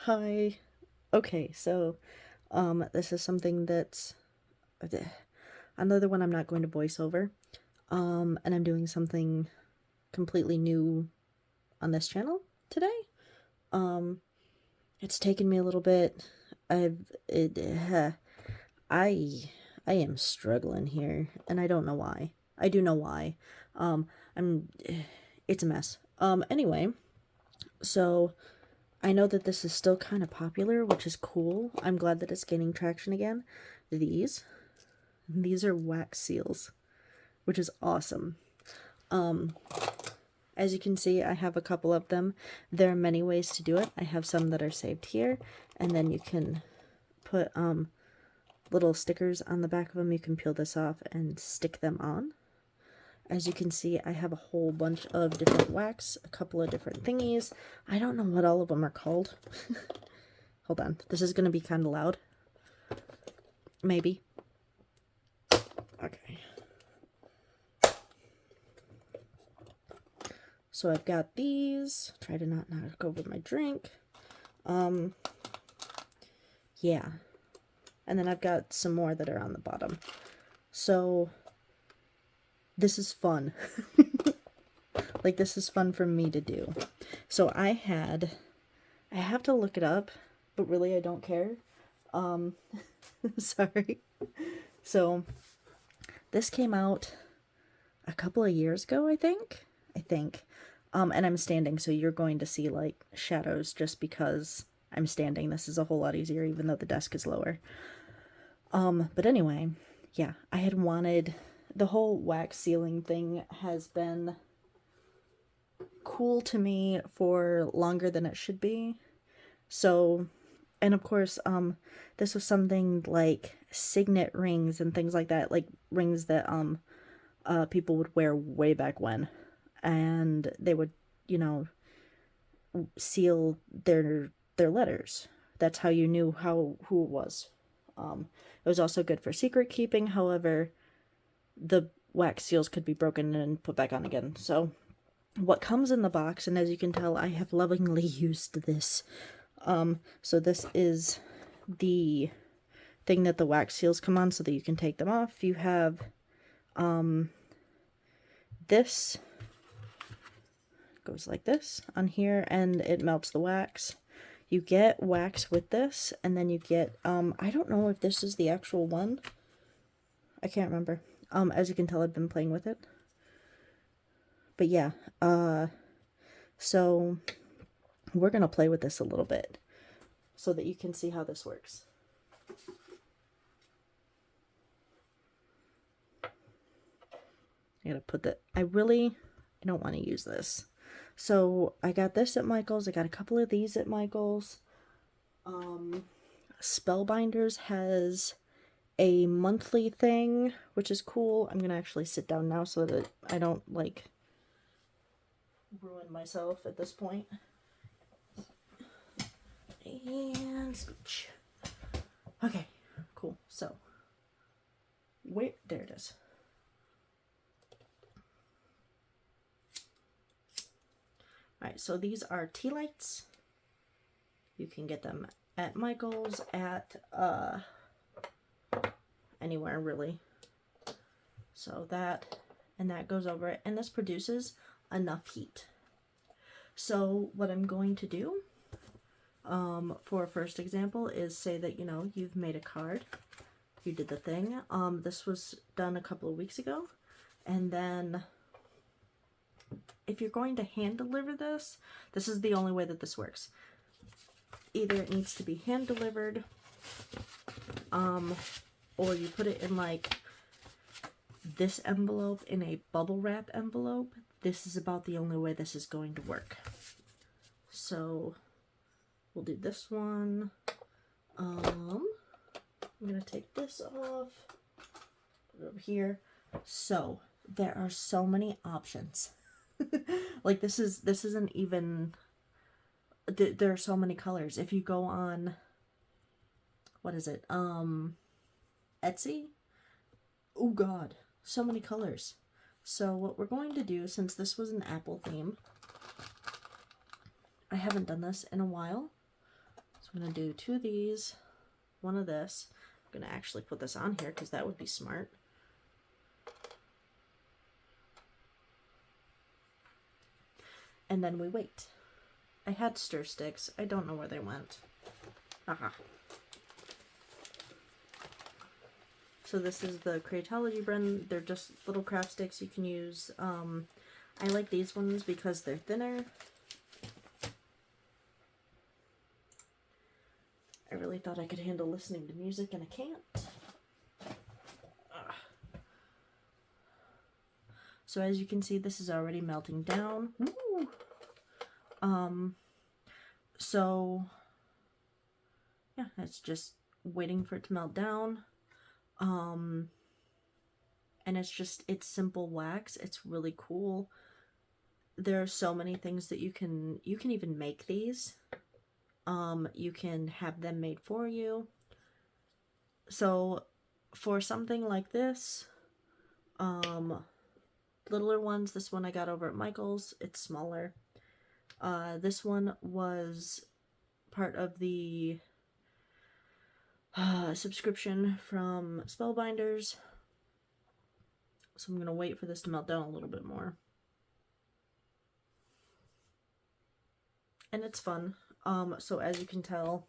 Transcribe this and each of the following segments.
Hi. Okay, so this is something that's another one I'm not going to voice over. And I'm doing something completely new on this channel today. Um it's taken me a little bit. I've it I I am struggling here and I don't know why. I do know why. I'm it's a mess. Anyway, so I know that this is still kind of popular, which is cool. I'm glad that it's gaining traction again. These these are wax seals, which is awesome. Um as you can see, I have a couple of them. There are many ways to do it. I have some that are saved here, and then you can put little stickers on the back of them. You can peel this off and stick them on. As you can see, I have a whole bunch of different wax, a couple of different thingies. I don't know what all of them are called. Hold on, this is going to be kind of loud. Maybe. Okay. So I've got these. Try to not knock over my drink. Yeah. And then I've got some more that are on the bottom. So this is fun. Like, this is fun for me to do. So I have to look it up, but really I don't care. Sorry. So this came out a couple of years ago, I think. And I'm standing, so you're going to see like shadows just because I'm standing. This is a whole lot easier, even though the desk is lower. But anyway, yeah, I had wanted the whole wax sealing thing has been cool to me for longer than it should be. So, and of course, this was something like signet rings and things like that, like rings that people would wear way back when, and they would, you know, seal their letters. That's how you knew who it was. It was also good for secret keeping. However, the wax seals could be broken and put back on again. So, what comes in the box, and as you can tell, I have lovingly used this. So this is the thing that the wax seals come on so that you can take them off. You have this goes like this on here, and it melts the wax. You get wax with this, and then you get I don't know if this is the actual one. I can't remember. As you can tell, I've been playing with it. But yeah, so we're gonna play with this a little bit so that you can see how this works. I gotta put that. I don't want to use this. So I got this at Michael's. I got a couple of these at Michael's. Spellbinders has a monthly thing, which is cool. I'm gonna actually sit down now so that I don't like ruin myself at this point. And speech. Okay, cool. So wait, there it is. Alright, so these are tea lights. You can get them at Michael's, at anywhere really. So that, and that goes over it, and this produces enough heat. So what I'm going to do for a first example is say that, you know, you've made a card, you did the thing. This was done a couple of weeks ago, and then if you're going to hand deliver this, this is the only way that this works. Either it needs to be hand delivered, or you put it in like this envelope in a bubble wrap envelope. This is about the only way this is going to work. So we'll do this one. I'm gonna take this off, put it over here. So there are so many options. Like this isn't even, there are so many colors. If you go on, what is it, Etsy, oh god, so many colors. So what we're going to do, since this was an apple theme, I haven't done this in a while, So I'm going to do 2 of these, 1 of this. I'm going to actually put this on here because that would be smart. And then we wait. I had stir sticks. I don't know where they went. Aha. So this is the Creatology brand. They're just little craft sticks you can use. I like these ones because they're thinner. I really thought I could handle listening to music and I can't. So as you can see, this is already melting down. Woo! So yeah, it's just waiting for it to melt down. And it's simple wax. It's really cool. There are so many things that you can even make these. You can have them made for you. So for something like this, littler ones, this one I got over at Michael's. It's smaller. This one was part of the subscription from Spellbinders. So I'm going to wait for this to melt down a little bit more. And it's fun. So as you can tell,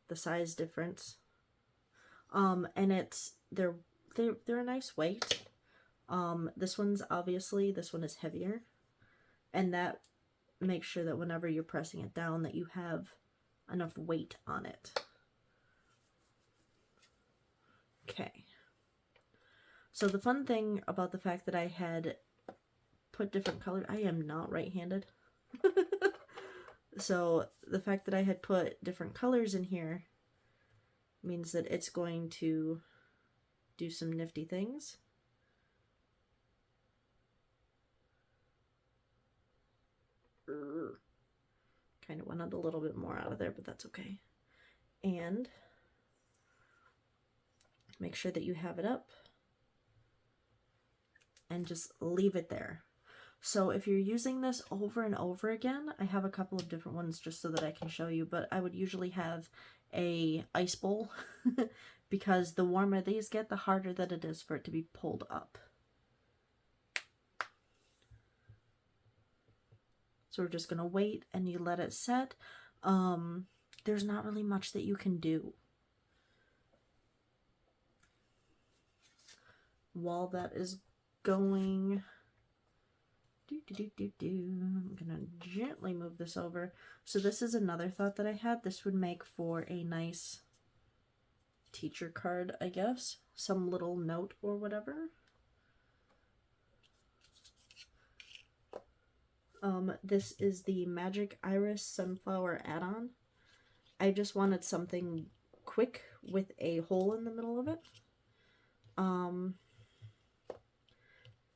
the size difference. And they're a nice weight. This one is heavier. And that makes sure that whenever you're pressing it down that you have enough weight on it. Okay. So the fun thing about the fact that I had put different colors, I am not right-handed. So the fact that I had put different colors in here means that it's going to do some nifty things. Kind of went out a little bit more out of there, but that's okay. And make sure that you have it up and just leave it there. So if you're using this over and over again, I have a couple of different ones just so that I can show you, but I would usually have a ice bowl because the warmer these get, the harder that it is for it to be pulled up. So we're just going to wait and you let it set. There's not really much that you can do. While that is going, I'm gonna gently move this over. So this is another thought that I had. This would make for a nice teacher card, I guess. Some little note or whatever. This is the Magic Iris Sunflower add-on. I just wanted something quick with a hole in the middle of it.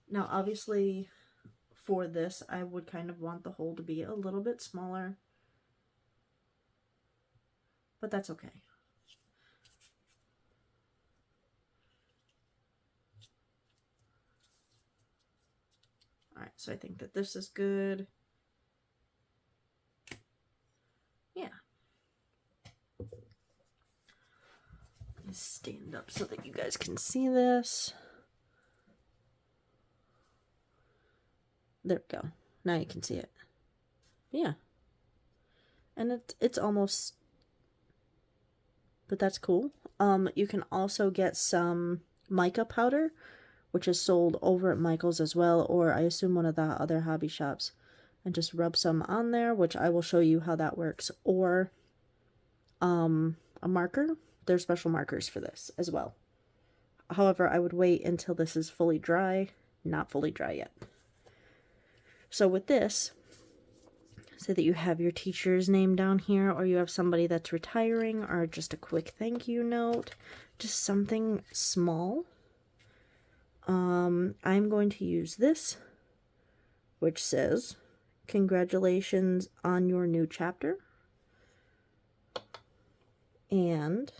Now obviously for this I would kind of want the hole to be a little bit smaller, but that's okay. Alright, so I think that this is good. Yeah. Let me stand up so that you guys can see this. There we go. Now you can see it. Yeah. And it's almost, but that's cool. You can also get some mica powder, which is sold over at Michael's as well, or I assume one of the other hobby shops, and just rub some on there, which I will show you how that works, or a marker. There's special markers for this as well. However, I would wait until this is fully dry. Not fully dry yet. So with this, say that you have your teacher's name down here, or you have somebody that's retiring, or just a quick thank you note, just something small. I'm going to use this, which says, "Congratulations on your new chapter." And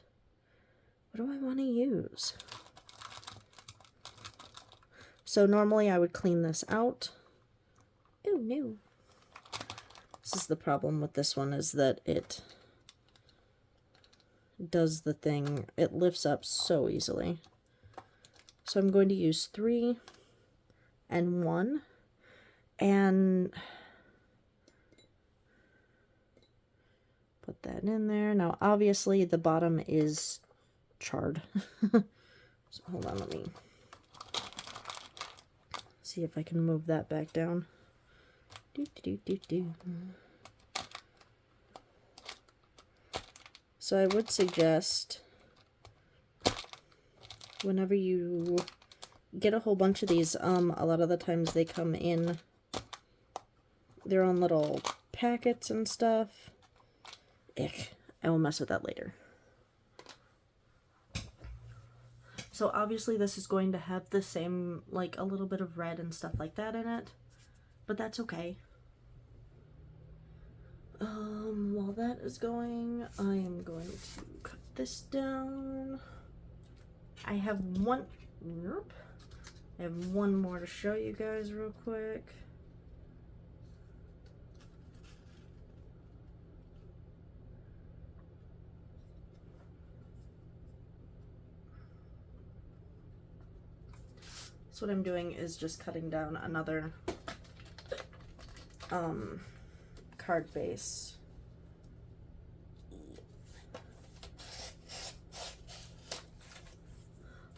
what do I want to use? So normally I would clean this out. Oh no. This is the problem with this one, is that it does the thing. It lifts up so easily. So I'm going to use 3 and 1, and put that in there. Now obviously the bottom is charred. So hold on, let me see if I can move that back down. So I would suggest, whenever you get a whole bunch of these, a lot of the times they come in their own little packets and stuff. Ick. I will mess with that later. So obviously this is going to have the same, like a little bit of red and stuff like that in it, but that's okay. While that is going, I am going to cut this down. I have one more to show you guys real quick. So what I'm doing is just cutting down another card base.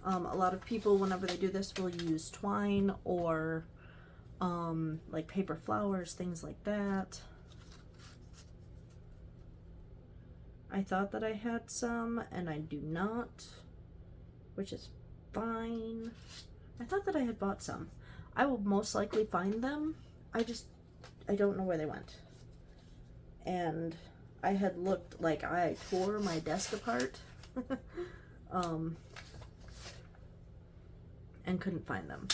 A lot of people, whenever they do this, will use twine or like paper flowers, things like that. I thought that I had some, and I do not, which is fine. I thought that I had bought some. I will most likely find them. I don't know where they went. And I had looked, like I tore my desk apart and couldn't find them.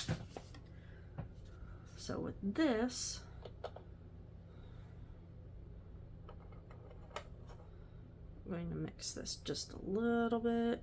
So with this, I'm going to mix this just a little bit.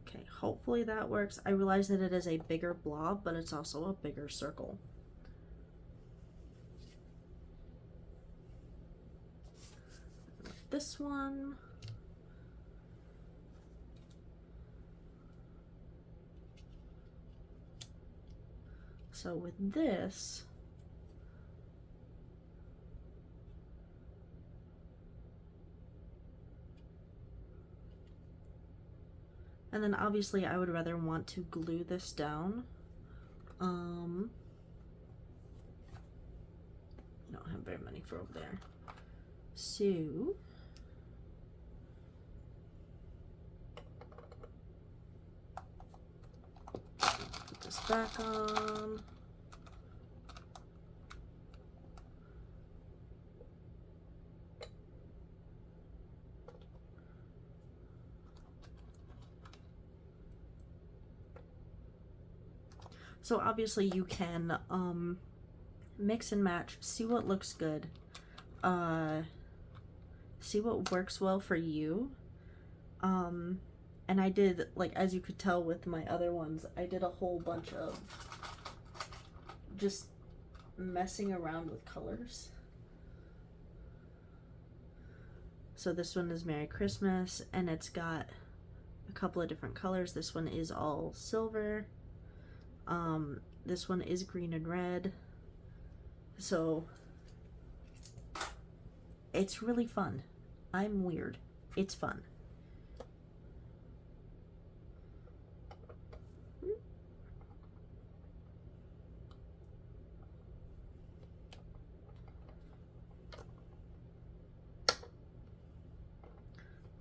Okay, hopefully that works. I realize that it is a bigger blob, but it's also a bigger circle. This one. So with this, and then obviously I would rather want to glue this down. I don't have very many for over there. So put this back on. So obviously you can mix and match, see what looks good, see what works well for you. And I did, like, as you could tell with my other ones, I did a whole bunch of just messing around with colors. So this one is Merry Christmas, and it's got a couple of different colors. This one is all silver. This one is green and red. So it's really fun. I'm weird. It's fun.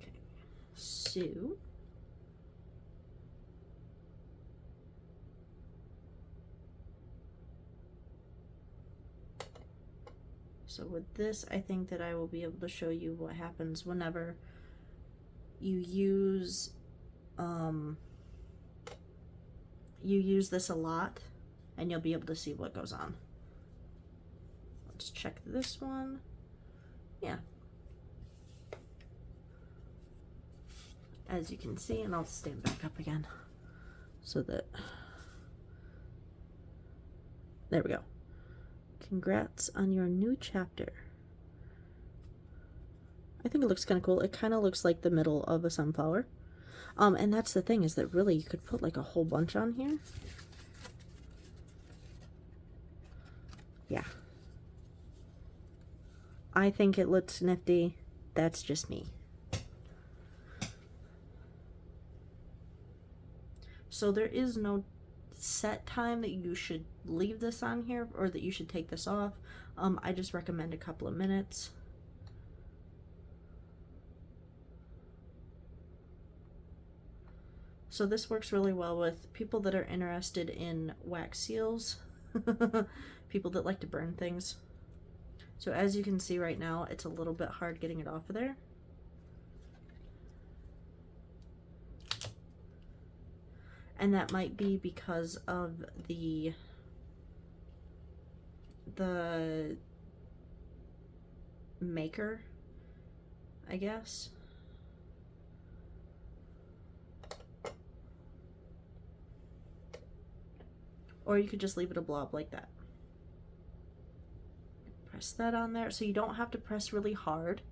Okay. So with this, I think that I will be able to show you what happens whenever you use this a lot, and you'll be able to see what goes on. let's check this one. Yeah. As you can see, and I'll stand back up again so that, there we go. Congrats on your new chapter. I think it looks kind of cool. It kind of looks like the middle of a sunflower. And that's the thing, is that really you could put like a whole bunch on here. Yeah. I think it looks nifty. That's just me. So there is no set time that you should leave this on here or that you should take this off. I just recommend a couple of minutes. So this works really well with people that are interested in wax seals, people that like to burn things. So as you can see right now, it's a little bit hard getting it off of there. And that might be because of the maker, I guess. Or you could just leave it a blob like that. Press that on there. So you don't have to press really hard.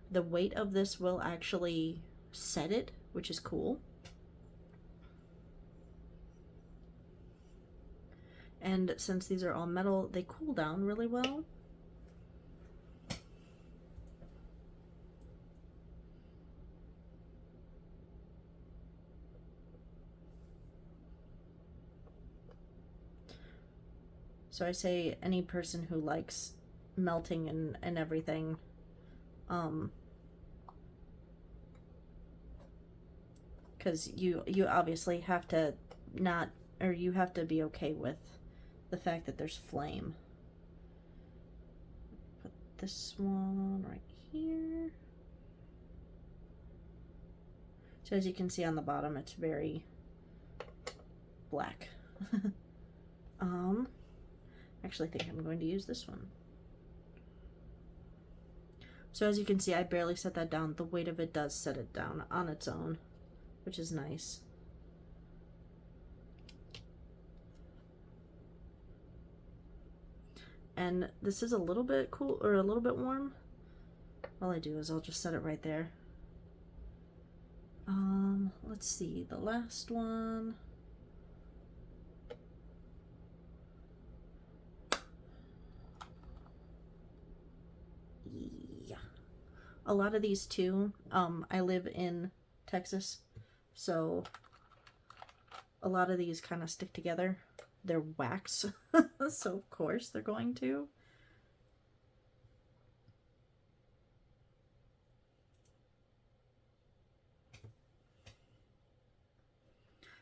The weight of this will actually set it, which is cool. And since these are all metal, they cool down really well. So I say any person who likes melting and everything, because you obviously have to not, or you have to be okay with the fact that there's flame. Put this one right here. So as you can see on the bottom, it's very black. Actually, I think I'm going to use this one. So as you can see, I barely set that down. The weight of it does set it down on its own, which is nice. And this is a little bit cool, or a little bit warm. All I do is I'll just set it right there. Let's see, the last one. Yeah. A lot of these too, I live in Texas, so a lot of these kind of stick together. They're wax, so of course they're going to.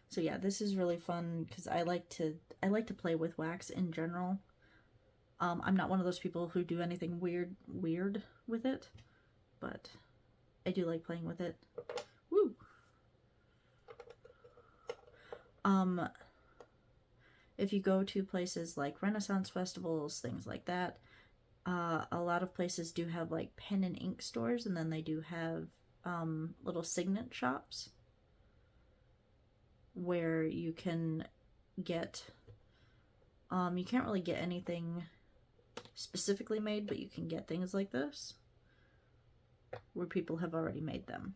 So yeah, this is really fun because I like to play with wax in general. I'm not one of those people who do anything weird with it, but I do like playing with it. Woo! If you go to places like Renaissance festivals, things like that, a lot of places do have like pen and ink stores, and then they do have little signet shops where you can get, you can't really get anything specifically made, but you can get things like this where people have already made them.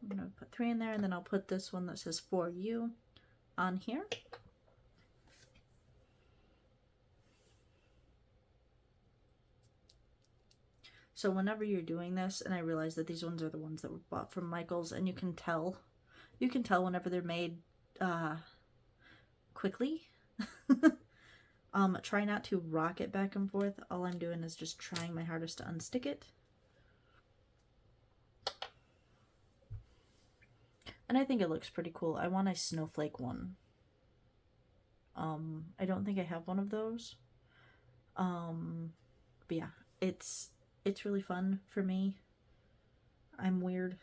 I'm going to put 3 in there, and then I'll put this one that says "For You" on here. So whenever you're doing this, and I realize that these ones are the ones that were bought from Michael's, and you can tell whenever they're made quickly. Try not to rock it back and forth. All I'm doing is just trying my hardest to unstick it. And I think it looks pretty cool. I want a snowflake one. I don't think I have one of those. But yeah, it's really fun for me. I'm weird.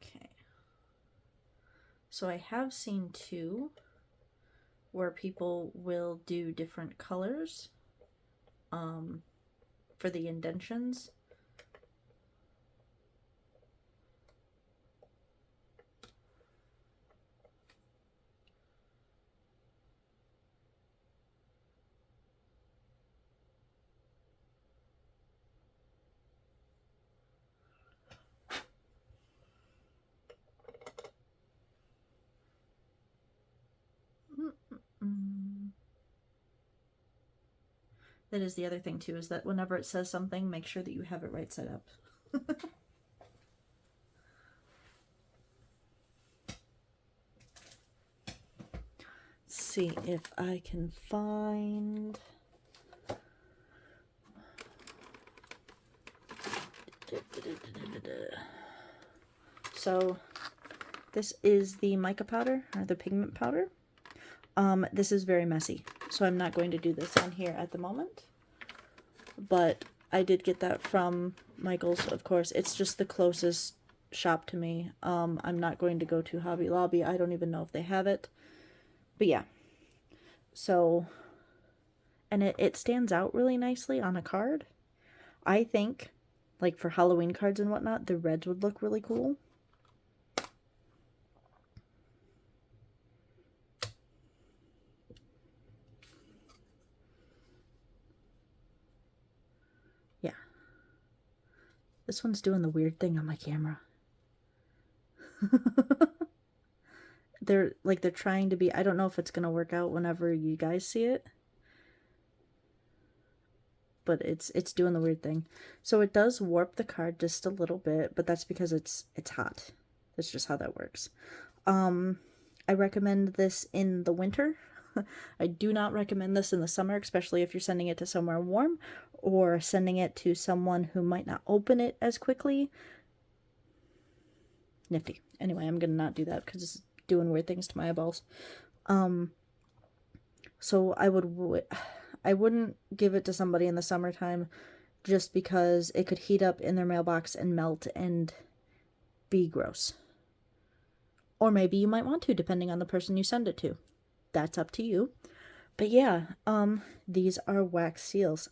Okay. So I have seen two where people will do different colors for the indentions. That is the other thing too, is that whenever it says something, make sure that you have it right side up. See if I can find... So this is the mica powder, or the pigment powder. This is very messy, so I'm not going to do this on here at the moment. But I did get that from Michael's, of course. It's just the closest shop to me. I'm not going to go to Hobby Lobby. I don't even know if they have it. But yeah. So, and it stands out really nicely on a card. I think, like for Halloween cards and whatnot, the reds would look really cool. Yeah. This one's doing the weird thing on my camera. They're trying to be, I don't know if it's going to work out whenever you guys see it. But it's doing the weird thing. So it does warp the card just a little bit, but that's because it's hot. That's just how that works. I recommend this in the winter. I do not recommend this in the summer, especially if you're sending it to somewhere warm or sending it to someone who might not open it as quickly. Nifty. Anyway, I'm gonna not do that because it's doing weird things to my eyeballs. So I wouldn't give it to somebody in the summertime just because it could heat up in their mailbox and melt and be gross. Or maybe you might want to, depending on the person you send it to. That's up to you. But yeah, these are wax seals.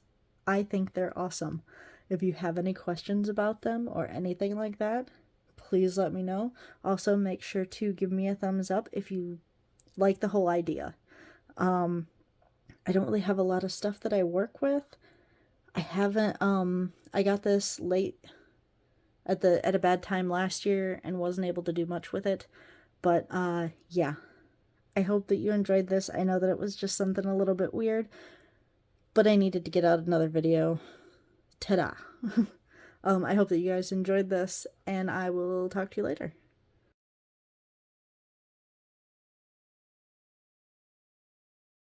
I think they're awesome. If you have any questions about them or anything like that, please let me know. Also, make sure to give me a thumbs up if you like the whole idea. I don't really have a lot of stuff that I work with. I haven't, I got this late at a bad time last year and wasn't able to do much with it. But, yeah. I hope that you enjoyed this. I know that it was just something a little bit weird, but I needed to get out another video. Ta-da! I hope that you guys enjoyed this, and I will talk to you later.